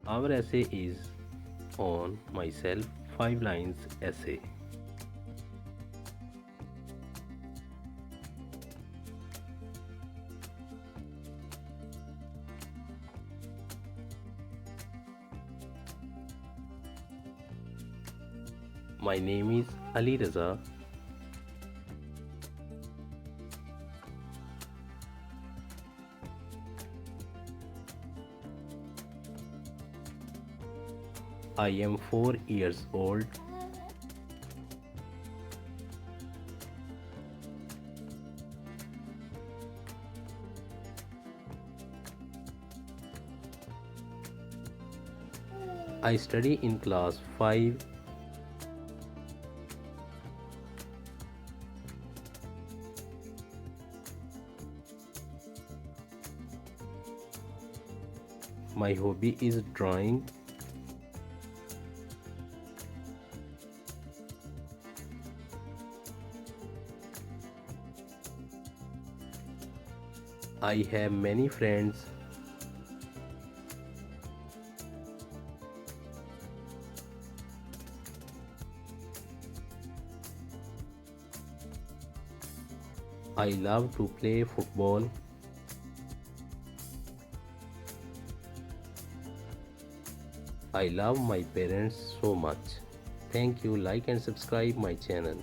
Our essay is on myself, 5 lines essay. My name is Ali Raza. I am 4 years old. I study in class 5. My hobby is drawing. I have many friends. I love to play football. I love my parents so much. Thank you. Like and subscribe my channel.